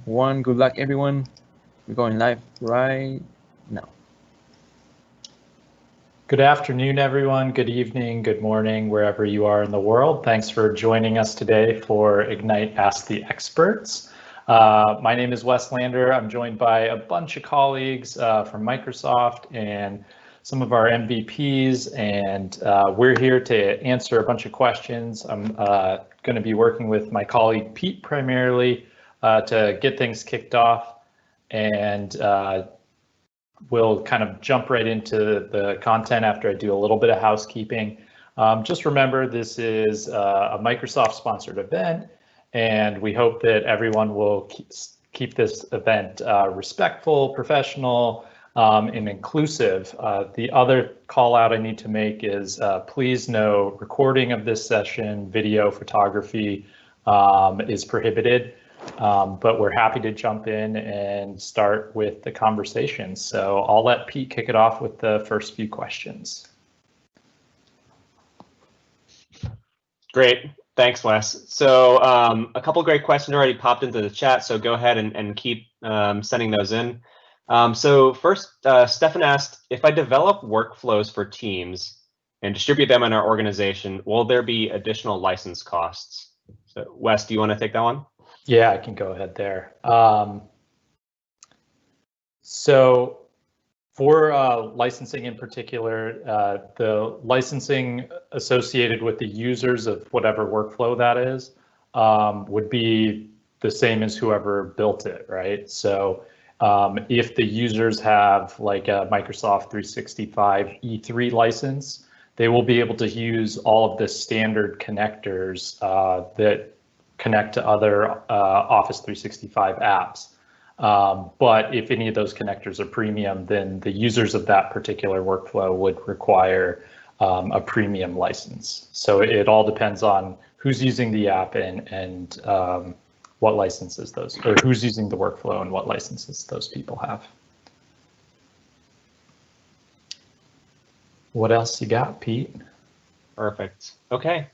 1. Good luck, everyone. We're going live right now. Good afternoon, everyone. Good evening, good morning, wherever you are in the world. Thanks for joining us today for Ignite Ask the Experts. My name is Wes Lander. I'm joined by a bunch of colleagues from Microsoft and some of our MVPs, and we're here to answer a bunch of questions. I'm going to be working with my colleague Pete primarily to get things kicked off, and we'll kind of jump right into the content after I do a little bit of housekeeping. Just remember, this is a Microsoft sponsored event, and we hope that everyone will keep this event respectful, professional, and inclusive. The other call out I need to make is please know recording of this session, video, photography is prohibited. But we're happy to jump in and start with the conversation. So I'll let Pete kick it off with the first few questions. Great, thanks, Wes. So a couple great questions already popped into the chat, so go ahead and keep sending those in. So first, Stefan asked, if I develop workflows for teams and distribute them in our organization, will there be additional license costs? So Wes, do you want to take that one? Yeah, I can go ahead there. So for licensing in particular, the licensing associated with the users of whatever workflow that is would be the same as whoever built it, right? So if the users have like a Microsoft 365 E3 license, they will be able to use all of the standard connectors that connect to other Office 365 apps. But if any of those connectors are premium, then the users of that particular workflow would require a premium license. So it all depends on who's using the app and what licenses those, or who's using the workflow and what licenses those people have. What else you got, Pete? Perfect. Okay.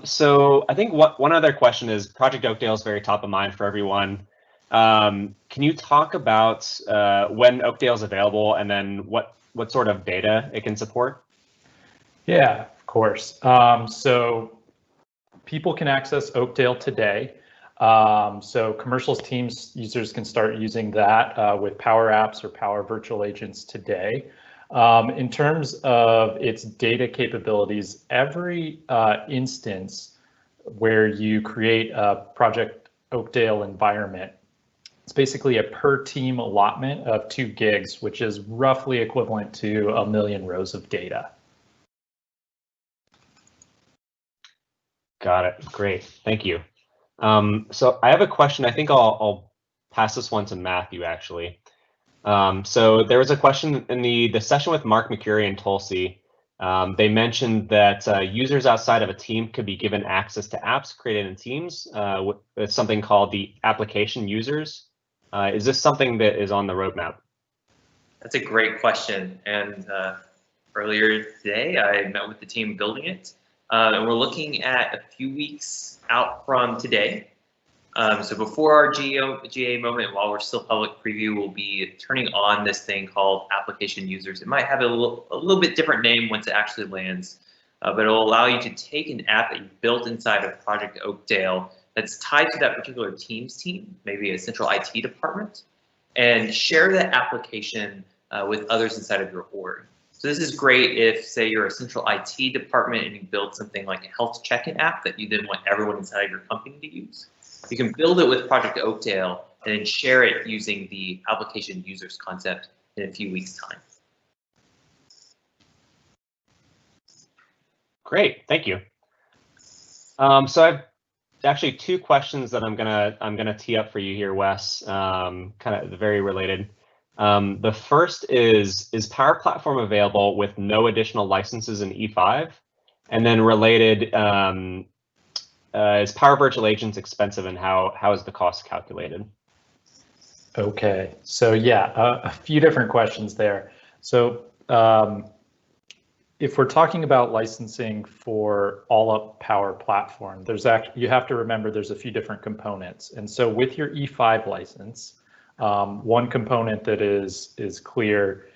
So I think one other question is Project Oakdale is very top of mind for everyone. Can you talk about when Oakdale is available and then what sort of data it can support? Yeah, of course. So people can access Oakdale today. So commercial Teams users can start using that with Power Apps or Power Virtual Agents today. In terms of its data capabilities, every instance where you create a Project Oakdale environment, it's basically a per team allotment of 2 gigs, which is roughly equivalent to 1 million rows of data. Got it. Great. Thank you. So I have a question. I think I'll pass this one to Matthew, actually. So there was a question in the session with Mark McCurry and Tulsi. They mentioned that users outside of a team could be given access to apps created in Teams with something called the application users. Is this something that is on the roadmap? That's a great question. And earlier today, I met with the team building it. And we're looking at a few weeks out from today. So before our GA moment, while we're still public preview, we'll be turning on this thing called application users. It might have a little bit different name once it actually lands, but it'll allow you to take an app that you built inside of Project Oakdale that's tied to that particular Teams team, maybe a central IT department, and share that application with others inside of your org. So this is great if, say, you're a central IT department and you build something like a health check-in app that you then want everyone inside of your company to use. You can build it with Project Oakdale and then share it using the application users concept in a few weeks' time. Great, thank you. So I've actually 2 questions that I'm gonna tee up for you here, Wes. Kind of very related. The first is Power Platform available with no additional licenses in E5? And then related, is Power Virtual Agents expensive, and how is the cost calculated? Okay, so yeah, a few different questions there. So if we're talking about licensing for all-up Power Platform, you have to remember there's a few different components. And so with your E5 license, one component that is clear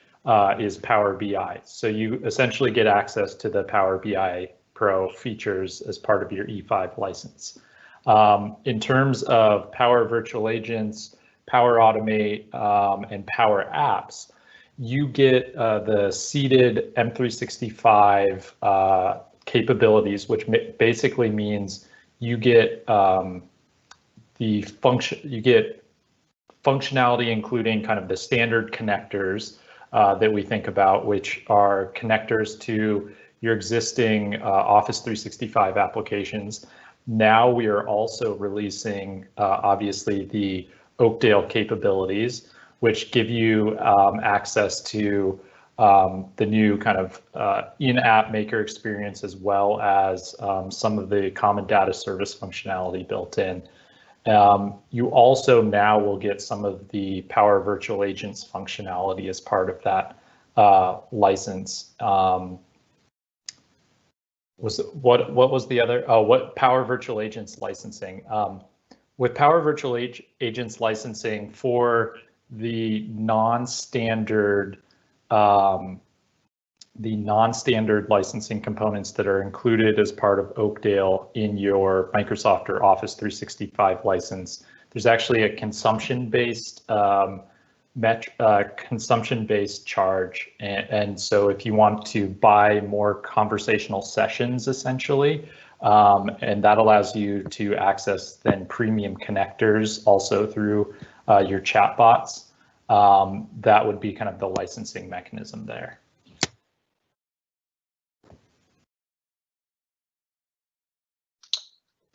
is Power BI. So you essentially get access to the Power BI Pro features as part of your E5 license. In terms of Power Virtual Agents, Power Automate, and Power Apps, you get the seeded M365 capabilities, which basically means you get functionality, including kind of the standard connectors that we think about, which are connectors to your existing Office 365 applications. Now we are also releasing, obviously, the Oakdale capabilities, which give you access to the new kind of in-app maker experience, as well as some of the common data service functionality built in. You also now will get some of the Power Virtual Agents functionality as part of that license. What was the other? Oh, what Power Virtual Agents licensing? With Power Virtual Agents licensing for the non-standard licensing components that are included as part of Oakdale in your Microsoft or Office 365 license, there's actually a consumption-based charge, and so if you want to buy more conversational sessions, essentially, and that allows you to access then premium connectors also through your chatbots. That would be kind of the licensing mechanism there.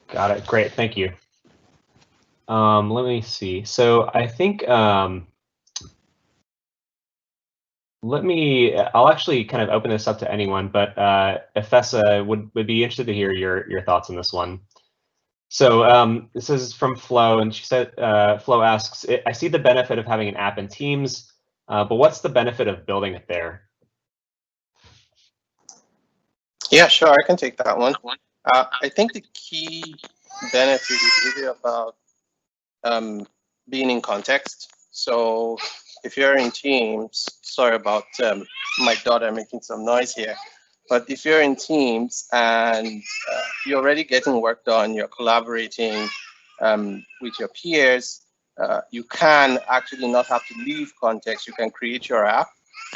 Got it. Great. Thank you. Let me see. So I think I'll actually kind of open this up to anyone, but Efesa would be interested to hear your thoughts on this one. So this is from Flo, and she said, Flo asks, I see the benefit of having an app in Teams, but what's the benefit of building it there? Yeah, sure, I can take that one. I think the key benefit is really about being in context. So if you're in Teams, sorry about my daughter making some noise here, but if you're in Teams and you're already getting work done, you're collaborating with your peers, you can actually not have to leave context. You can create your app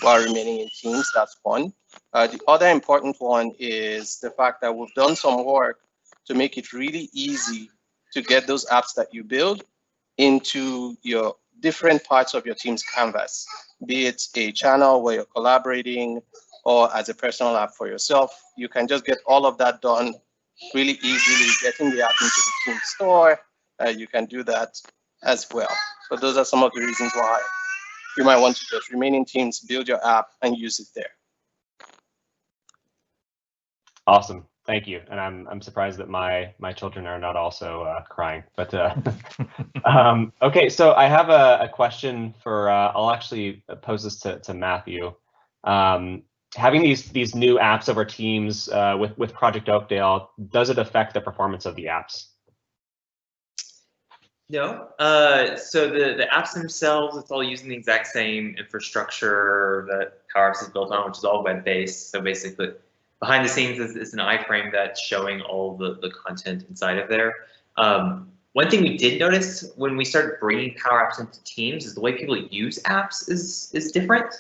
while remaining in Teams. That's one. The other important one is the fact that we've done some work to make it really easy to get those apps that you build into your different parts of your Teams canvas, be it a channel where you're collaborating or as a personal app for yourself. You can just get all of that done really easily, getting the app into the Teams store. You can do that as well. So those are some of the reasons why you might want to just remain in Teams, build your app, and use it there. Awesome. Thank you. And I'm surprised that my children are not also crying. But okay, so I have a question for I'll actually pose this to Matthew. Having these new apps over Teams with Project Oakdale, does it affect the performance of the apps? No. So the apps themselves, it's all using the exact same infrastructure that Power Apps is built on, which is all web-based. So basically, behind the scenes is an iframe that's showing all the content inside of there. One thing we did notice when we started bringing Power Apps into Teams is the way people use apps is different.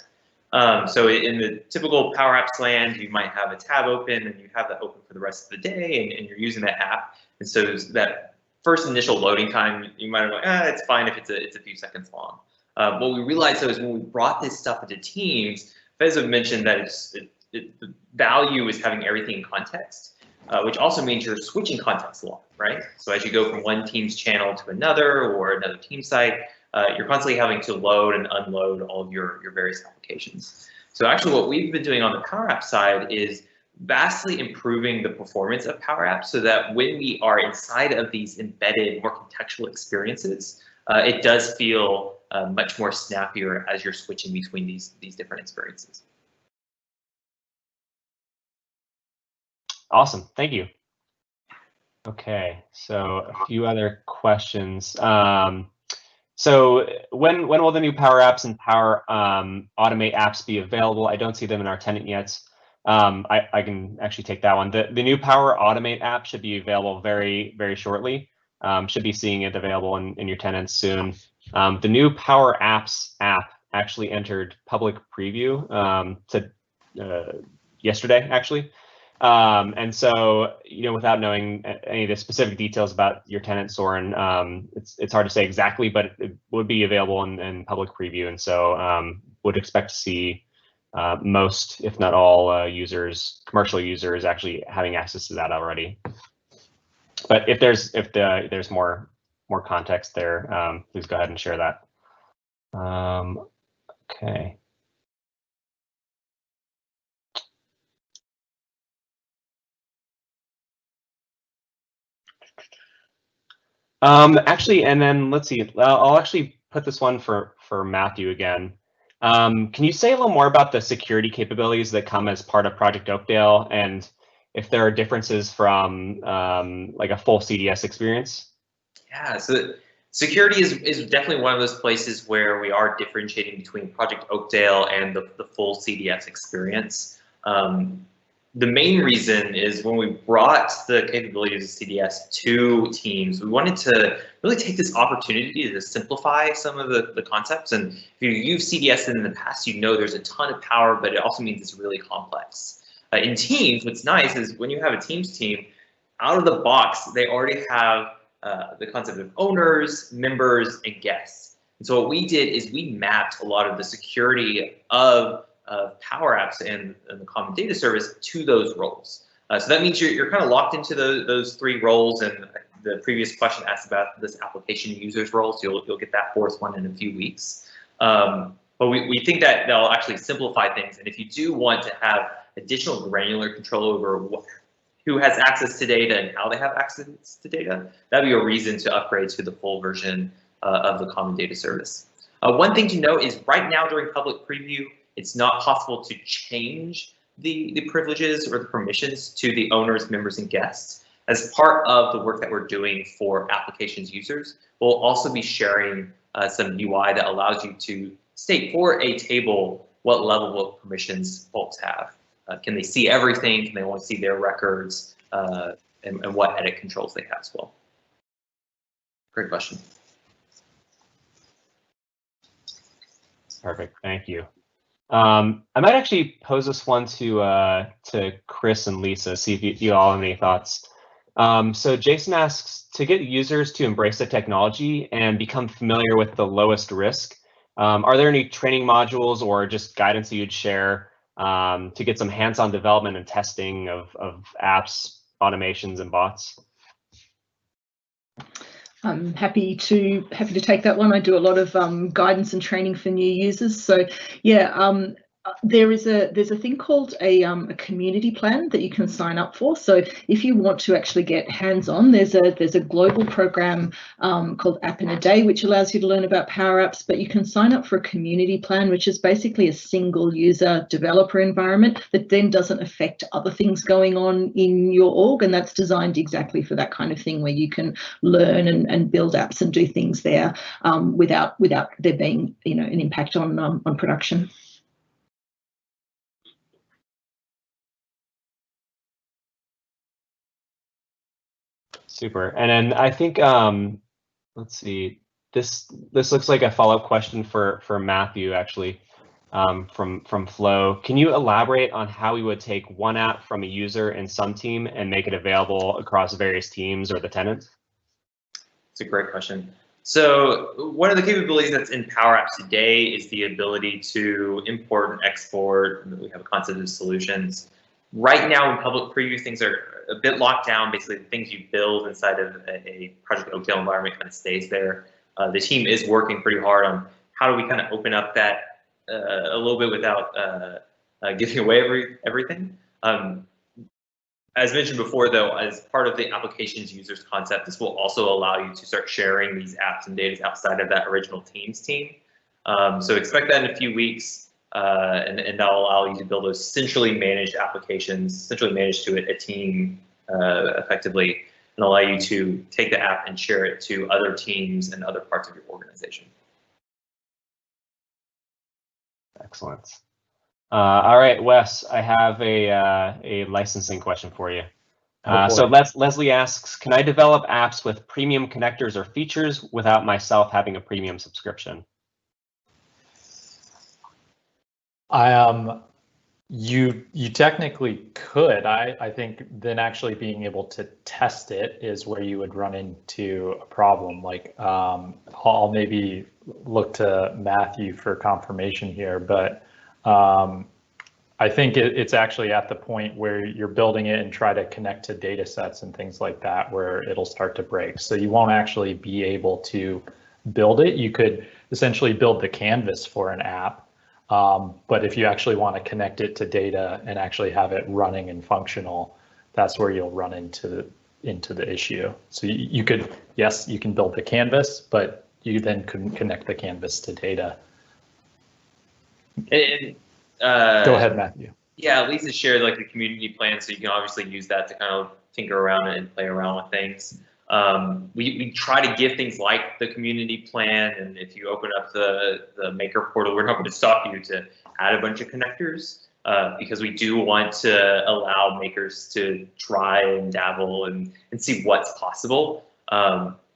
So in the typical Power Apps land, you might have a tab open and you have that open for the rest of the day, and you're using that app. And so that first initial loading time, you might have like, it's fine if it's a few seconds long. What we realized though is when we brought this stuff into Teams, Feza mentioned that the value is having everything in context, which also means you're switching context a lot, right? So as you go from one Teams channel to another or another team site, you're constantly having to load and unload all of your various applications. So actually what we've been doing on the Power App side is vastly improving the performance of Power Apps so that when we are inside of these embedded, more contextual experiences, it does feel much more snappier as you're switching between these different experiences. Awesome, thank you. Okay, so a few other questions. So when will the new Power Apps and Power Automate apps be available? I don't see them in our tenant yet. I can actually take that one. The new Power Automate app should be available very shortly. Should be seeing it available in your tenants soon. The new Power Apps app actually entered public preview yesterday, actually. And so, without knowing any of the specific details about your tenant, Soren, it's hard to say exactly, but it would be available in public preview. And so would expect to see most, if not all, commercial users actually having access to that already. But if there's more context there, please go ahead and share that. Okay. Actually, and then let's see. I'll actually put this one for Matthew again. Can you say a little more about the security capabilities that come as part of Project Oakdale, and if there are differences from like a full CDS experience? Yeah, so security is definitely one of those places where we are differentiating between Project Oakdale and the full CDS experience. The main reason is when we brought the capabilities of CDS to teams, we wanted to really take this opportunity to simplify some of the concepts. And if you use CDS in the past, there's a ton of power, but it also means it's really complex. In teams, what's nice is when you have a Teams team, out of the box, they already have the concept of owners, members, and guests. And so what we did is we mapped a lot of the security of Power Apps and the Common Data Service to those roles. So that means you're kind of locked into those three roles, and the previous question asked about this application users role, so you'll get that fourth one in a few weeks. But we think that they'll actually simplify things, and if you do want to have additional granular control over who has access to data and how they have access to data, that'd be a reason to upgrade to the full version of the Common Data Service. One thing to note is right now during public preview, it's not possible to change the privileges or the permissions to the owners, members, and guests. As part of the work that we're doing for applications users, we'll also be sharing some UI that allows you to state for a table what level of permissions folks have. Can they see everything? Can they only see their records? And what edit controls they have as well. Great question. Perfect, thank you. I might actually pose this one to Chris and Lisa, see if you all have any thoughts. So Jason asks, to get users to embrace the technology and become familiar with the lowest risk, are there any training modules or just guidance that you'd share to get some hands-on development and testing of apps, automations, and bots? I'm happy to take that one. I do a lot of guidance and training for new users. So yeah, there's a thing called a community plan that you can sign up for. So if you want to actually get hands-on, there's a global program called App in a Day, which allows you to learn about Power Apps, but you can sign up for a community plan, which is basically a single user developer environment that then doesn't affect other things going on in your org, and that's designed exactly for that kind of thing where you can learn and build apps and do things there without there being an impact on production. Super. And then I think, let's see, this looks like a follow-up question for Matthew, actually, from Flo. Can you elaborate on how we would take one app from a user in some team and make it available across various teams or the tenants? It's a great question. So one of the capabilities that's in Power Apps today is the ability to import and export. We have a concept of solutions. Right now in public preview, things are a bit locked down. Basically, the things you build inside of a Project Oakdale environment kind of stays there. The team is working pretty hard on how do we kind of open up that a little bit without giving away everything. As mentioned before, though, as part of the applications users concept, this will also allow you to start sharing these apps and data outside of that original Teams team. So expect that in a few weeks. and that'll allow you to build those centrally managed applications, centrally managed to a team effectively, and allow you to take the app and share it to other teams and other parts of your organization. Excellent. All right, Wes, I have a licensing question for you. So Leslie asks, can I develop apps with premium connectors or features without myself having a premium subscription? You technically could. I think then actually being able to test it is where you would run into a problem. Like I'll maybe look to Matthew for confirmation here, but I think it's actually at the point where you're building it and try to connect to data sets and things like that where it'll start to break. So you won't actually be able to build it. You could essentially build the canvas for an app. But if you actually want to connect it to data and actually have it running and functional, that's where you'll run into the issue. So you could, yes, you can build the canvas, but you then couldn't connect the canvas to data. Go ahead, Matthew. Yeah, Lisa shared like the community plan, so you can obviously use that to kind of tinker around and play around with things. We try to give things like the community plan, and if you open up the maker portal, we're not going to stop you to add a bunch of connectors because we do want to allow makers to try and dabble and see what's possible.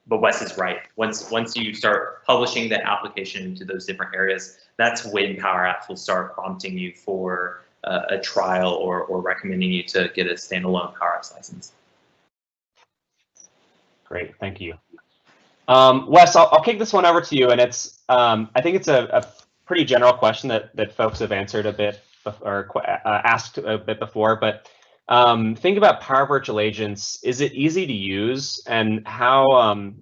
But Wes is right. Once you start publishing the application into those different areas, that's when Power Apps will start prompting you for a trial or recommending you to get a standalone Power Apps license. Great, thank you. Wes, I'll kick this one over to you, and it's I think it's a pretty general question that folks have answered a bit or asked a bit before, but think about Power Virtual Agents. Is it easy to use, and how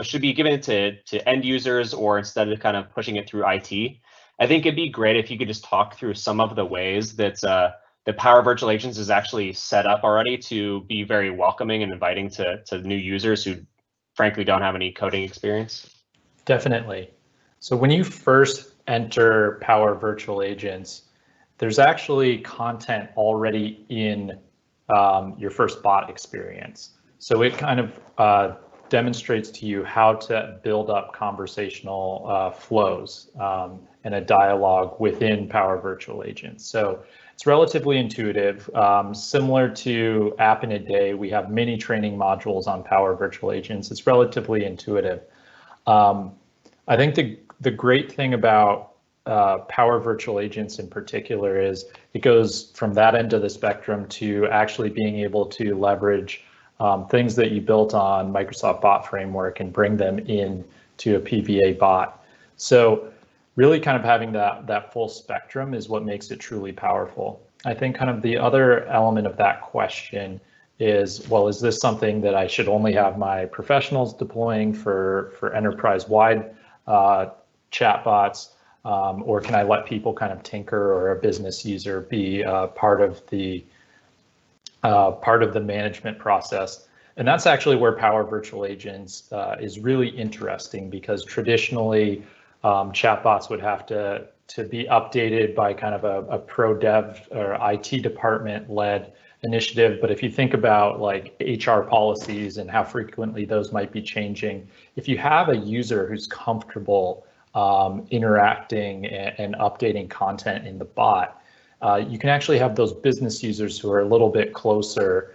should be given it to end users, or instead of kind of pushing it through IT? I think it'd be great if you could just talk through some of the ways that the Power Virtual Agents is actually set up already to be very welcoming and inviting to new users who frankly don't have any coding experience. Definitely. So when you first enter Power Virtual Agents, there's actually content already in your first bot experience. So it kind of demonstrates to you how to build up conversational flows and a dialogue within Power Virtual Agents. So it's relatively intuitive. Similar to App in a Day, we have many training modules on Power Virtual Agents. It's relatively intuitive. I think the great thing about Power Virtual Agents in particular is it goes from that end of the spectrum to actually being able to leverage things that you built on Microsoft Bot Framework and bring them in to a PVA bot. So really kind of having that full spectrum is what makes it truly powerful. I think kind of the other element of that question is, well, is this something that I should only have my professionals deploying for enterprise-wide chatbots, or can I let people kind of tinker, or a business user be part of the management process? And that's actually where Power Virtual Agents is really interesting, because traditionally chatbots would have to be updated by kind of a pro dev or IT department led initiative. But if you think about like HR policies and how frequently those might be changing, if you have a user who's comfortable interacting and updating content in the bot, you can actually have those business users who are a little bit closer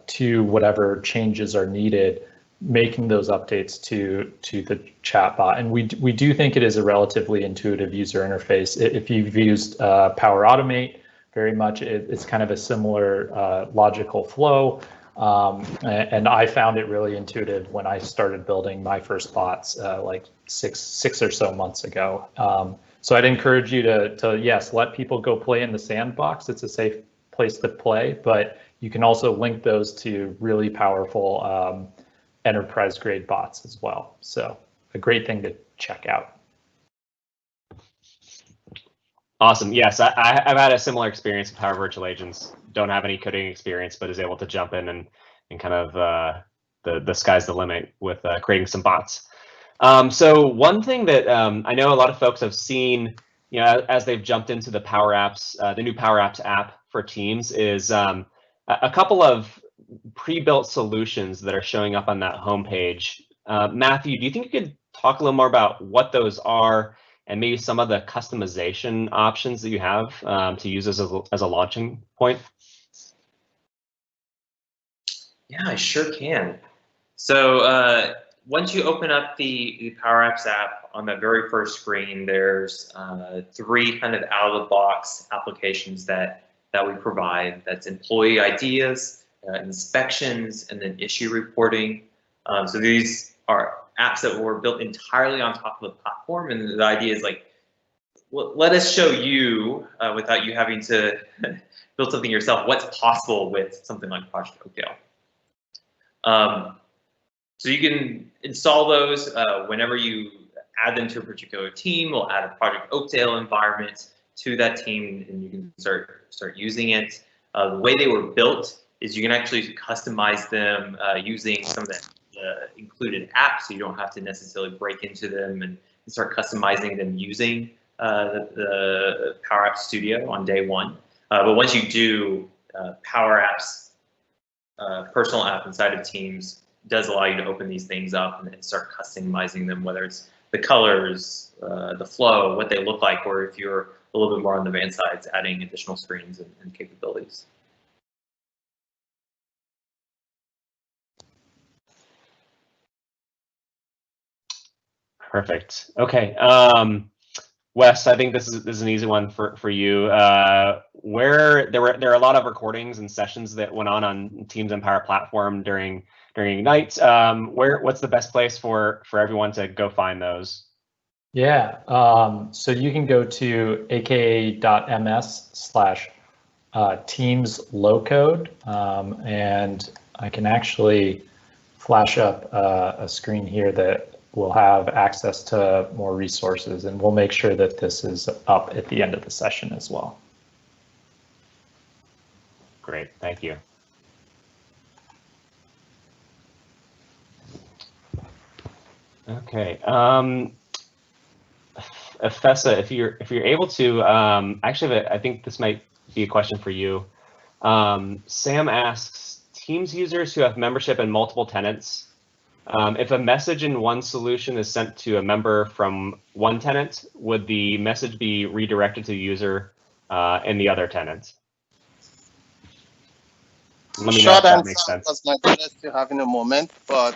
to whatever changes are needed, making those updates to the chatbot. And we do think it is a relatively intuitive user interface. If you've used Power Automate, very much it's kind of a similar logical flow. And I found it really intuitive when I started building my first bots like six or so months ago. So I'd encourage you to yes, let people go play in the sandbox. It's a safe place to play, but you can also link those to really powerful enterprise grade bots as well. So a great thing to check out. Awesome. Yes, I've had a similar experience with Power Virtual Agents. Don't have any coding experience, but is able to jump in and kind of the sky's the limit with creating some bots. So one thing that I know a lot of folks have seen, you know, as they've jumped into the Power Apps, the new Power Apps app for Teams, is a couple of pre-built solutions that are showing up on that homepage. Matthew, do you think you could talk a little more about what those are and maybe some of the customization options that you have to use as a launching point? Yeah, I sure can. So once you open up the Power Apps app, on the very first screen, there's 3 kind of out-of-the-box applications that we provide. That's employee ideas, inspections, and then issue reporting. So these are apps that were built entirely on top of the platform, and the idea is like, let us show you, without you having to build something yourself, what's possible with something like Project Oakdale. So you can install those whenever you add them to a particular team. We'll add a Project Oakdale environment to that team, and you can start using it. The way they were built is you can actually customize them using some of the included apps, so you don't have to necessarily break into them and start customizing them using the Power Apps Studio on day one. But once you do, Power Apps personal app inside of Teams does allow you to open these things up and start customizing them, whether it's the colors, the flow, what they look like, or if you're a little bit more on the advanced sides, adding additional screens and capabilities. Perfect. Okay. Wes, I think this is an easy one for you. Where there are a lot of recordings and sessions that went on Teams and Power Platform during Ignite. What's the best place for everyone to go find those? Yeah, so you can go to aka.ms/Teams low-code, and I can actually flash up a screen here that will have access to more resources, and we'll make sure that this is up at the end of the session as well. Great, thank you. Okay, Fessa, if you're able to, actually, I think this might be a question for you. Sam asks, Teams users who have membership in multiple tenants, if a message in one solution is sent to a member from one tenant, would the message be redirected to the user in the other tenant? Let me know if that makes sense. Was my best to have in a moment, but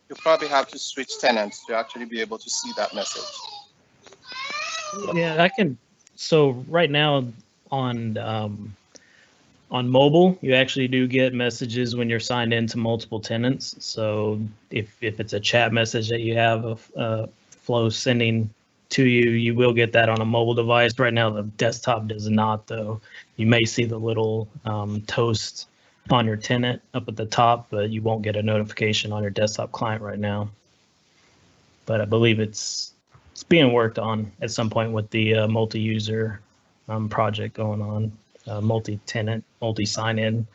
you probably have to switch tenants to actually be able to see that message. Yeah, I can. So right now on mobile, you actually do get messages when you're signed into multiple tenants. So if it's a chat message that you have a flow sending to you, you will get that on a mobile device. Right now, the desktop does not, though. You may see the little toast on your tenant up at the top, but you won't get a notification on your desktop client right now. But I believe it's being worked on at some point with the multi-user project going on. Multi-tenant, multi-sign-in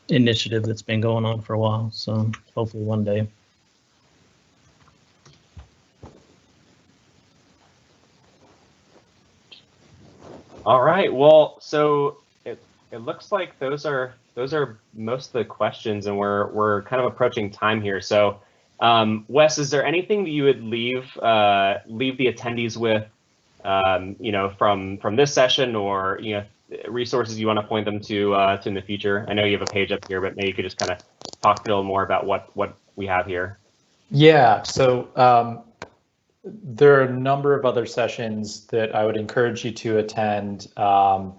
initiative that's been going on for a while. So hopefully one day. All right. Well, so it looks like those are most of the questions, and we're kind of approaching time here. So, Wes, is there anything that you would leave the attendees with, you know, from this session, or resources you want to point them to in the future? I know you have a page up here, but maybe you could just kind of talk a little more about what we have here. Yeah, so there are a number of other sessions that I would encourage you to attend.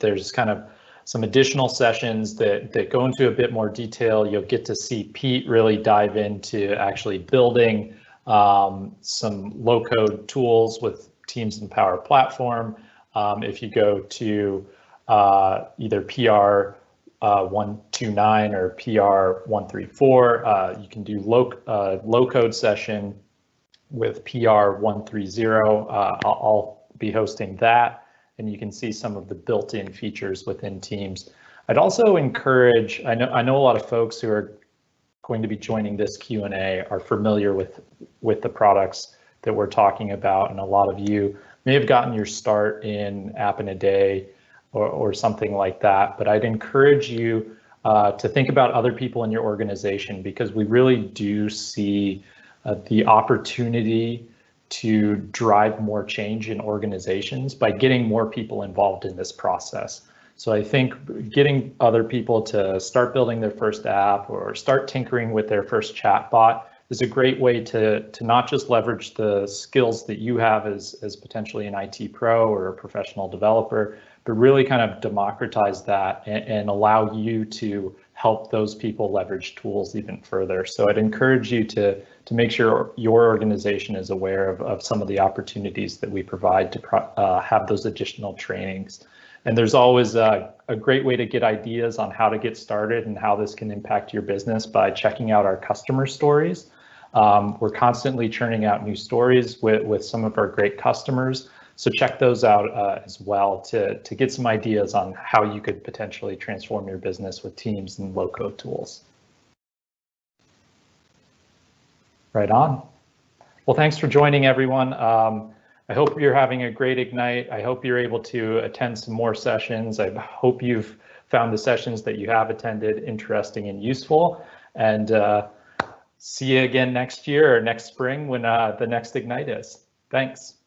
There's kind of some additional sessions that go into a bit more detail. You'll get to see Pete really dive into actually building some low-code tools with Teams and Power Platform. If you go to either PR 129 or PR 134, you can do low-code session with PR 130. I'll be hosting that, and you can see some of the built-in features within Teams. I'd also encourage, I know a lot of folks who are going to be joining this Q&A are familiar with the products. that we're talking about, and a lot of you may have gotten your start in App in a Day or something like that, but I'd encourage you to think about other people in your organization, because we really do see the opportunity to drive more change in organizations by getting more people involved in this process. So I think getting other people to start building their first app or start tinkering with their first chatbot is a great way to not just leverage the skills that you have as potentially an IT pro or a professional developer, but really kind of democratize that and allow you to help those people leverage tools even further. So I'd encourage you to make sure your organization is aware of some of the opportunities that we provide to have those additional trainings. And there's always a great way to get ideas on how to get started and how this can impact your business by checking out our customer stories. We're constantly churning out new stories with some of our great customers. So check those out as well to get some ideas on how you could potentially transform your business with Teams and low-code tools. Right on. Well, thanks for joining, everyone. I hope you're having a great Ignite. I hope you're able to attend some more sessions. I hope you've found the sessions that you have attended interesting and useful. And see you again next year or next spring when the next Ignite is. Thanks.